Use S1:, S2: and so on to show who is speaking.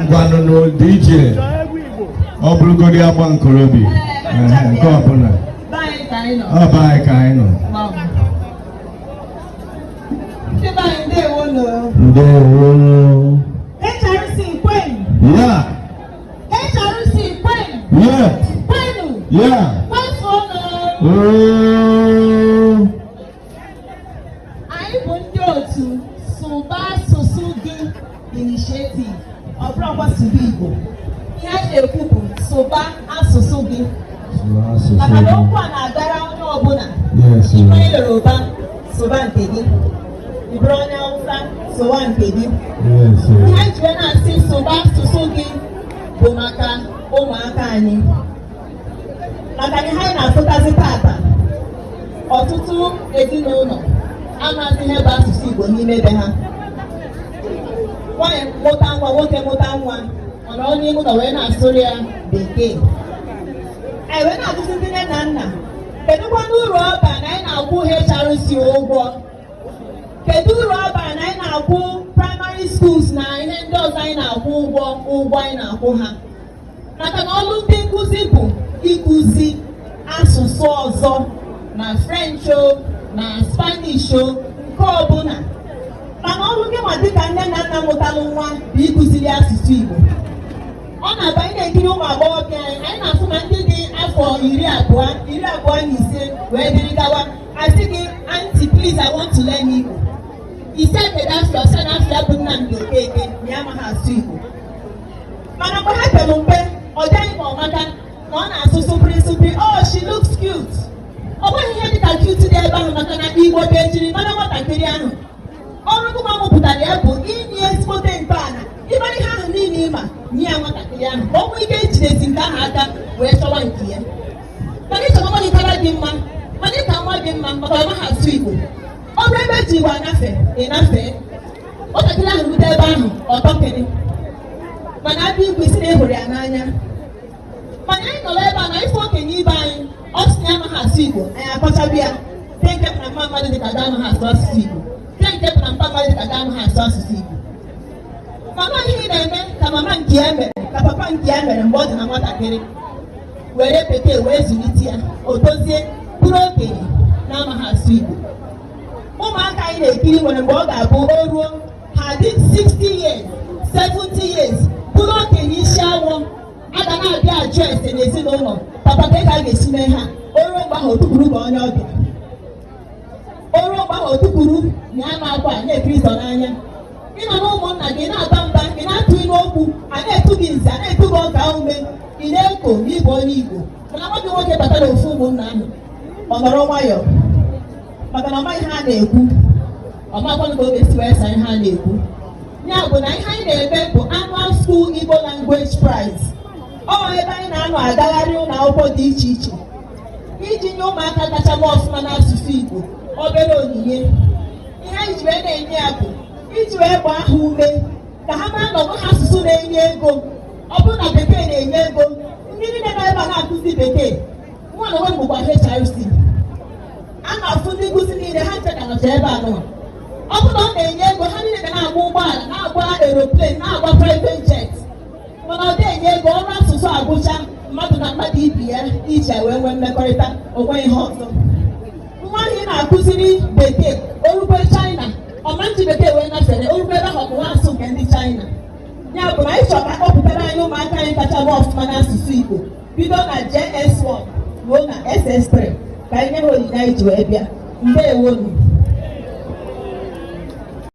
S1: ngwanụ n'ụdị iche ọ bụrụgodị agba nkorobi nke ọbụla ọ bụ anyị ka anyị nọ. Ndewo.
S2: HRC Kwen.
S1: Yeah.
S2: HRC Kwen.
S1: Yeah.
S2: Kwenu.
S1: Yeah.
S2: Kwesono. Anyị bụ ndị otu Sụba Asụsụ Gị Initiative. Ọ bụrụkwa Sụba Igbo. Ihe anyị na-ekwu bụ Sụba Asụsụ Gị. Maka na okwu a na-agara onye ọbụla. Ime onye Yoruba, sụba nke gị. Ịbụrụ onye Hausa, sụwa nke gị. Ihe anyị ji na-asị Sụba Asụsụ Gị bụ maka ụmụaka anyị. Maka ihe anyị na-afụtazi tata, ọtụtụ ezinụlọ amaghị ihe bụ asụsụ Igbo n'ime ebe ha. Nwaanyị mụta nwa, nwoke mụta nwa, mana onye ụlọ wee na-asụrụ ya Bekee. Anyị wee na-ajụzi ndị nne na nna, kedụkwanụ uru ọ bara na anyị na-akwụ HRC ụgwọ? Kedu uru ọ bara na anyị na-akwụ primary schools na ihe ndị ọzọ anyị na-akwụ ụgwọ anyị na-akwụ ha? Maka na ọrụ ndị nkụzi bụ ịkụzi asụsụ ọzọ na French o, na Spanish o, nke ọbụla. Mana ọrụ gị nwa dịka nne na nna mụtalụ nwa bụ ịkụziri asụsụ Igbo. Ọ na-aba anyị na-ekiri ụmụ agbọghọbịa anyị na-afụ ma ndị dị afọ 25 wee dịrị gawa. I say gị, auntie, please, I want to learn Igbo. He said that your son has to be Nnamdi Okeke, Yamaha asụ Igbo. Mana mgbe ha pere mpe, ọ dịghị ma ọ maka na ọ na-asụ supri, oh, she looks cute. Ọ bụghị ihe dịka cute dị ebe ahụ maka na Igbo bụ ejiri mara nwatakịrị ahụ. Ọrụ gụma mụpụtara ya bụ inye ezigbote ntọala ịmara ihe ahụ niile ịma nye ya nwatakịrị ahụ ka ọ nwee ike ijidezi nke ahụ aka wee chọwa nke ya. Mana ịchọrọ nwa gị kara gị mma, mana ịka nwa gị mma maka ọ maghị asụ Igbo. Ọ bụrụ ebe eji Igbo ịnafee, nwatakịrị ahụ rute ebe ahụ ọtọkịrị, mana abịa Igbo isi na ịhụrụ ya n'anya. Mana anyị nọrọ ebe a na ife okenye ibe anyị ọ sị na ya amaghị asụ Igbo, anyị akọchabu ya te nke na mma mmadụ dịka ga amaghị asụ asụsụ Igbo, te nke na mpa mmadụ dịka ga amaghị asụ asụsụ Igbo. Mana ihe ị na-eme ka mama nke ya mere, ka papa nke ya mere mgbe ọ dị na nwatakịrị, were Bekee wee zụlite ya, o tozie bụrụ okenye na-amaghị asụ Igbo. Ụmụaka anyị na-ekiri nwere mgbe ọ ga-abụ o ruo ha dị 60 years, 70 years, bụrụ okenye isi awọ, aga na-abịa ajụ ese n'ezinụlọ, papa ka ị ga-esi mee ha, o ruo mgbe ahụ otukpuru ka onye ọbịa. O ruo mgbe ahụ otukpuru na ya na-agba na-ekiri ịzọ n'anya. Ị nọ na ụmụnna gị na-aba mba, ị na-atụ ilu okwu, a na-etu gị nze, a na-etu gị ọka ume, ị na-eko n'ịbụ onye Igbo. Mana nwa gị nwoke batara ofu ụmụnna ahụ, ọ nọrọ nwayọọ maka na ọ maghị ihe a na-ekwu, ọ makwanụ ka ọ ga-esi wee saa ihe a na-ekwu. Ya bụ na ihe anyị na-eme bụ annual school Igbo language prize. Ọ ebe anyị na-anọ agagharị ụlọ akwụkwọ dị iche iche iji nye ụmụaka kacha ma ọfụma n'asụsụ Igbo obere onyinye. Ihe anyị ji wee na-enye ya bụ iji wee gbaa ha ume ka ha mara na ọnwe ha asụsụ na-enye ego. Ọ bụrụ na Bekee na-enye ego, ndị niile nọ ebe a na-akụzi Bekee, nwa na onwe bụkwa HRC. A na-afụ ndị nkụzi niile ha nche ka nọcha ebe a nọ. Ọ bụrụ na ọ na-enye ego, ha niile ga na-agba ụgbọala, na-agba aeroplane, na-agba private jet. Mana ọ na-enye ego, ọrụ asụsụ agụcha mmadụ na mmadụ ibi ya iji wee nwee mmekọrịta, onwe ihe ọzọ. Nwa ahụ ị na-akụziri Bekee, orukwe China, ọmanji Bekee wee nafere, orukwe ebe ahụ ọmụwa asụ nke ndị China. Ya bụ na anyị chọrọ ka akpọpụtara anyị ụmụaka anyị kacha gba ọfụma n'asụsụ Igbo, bido na JS1 ruo na SS3, ka anyị nye ha onyinye anyị ji wee bịa. Ndewonu.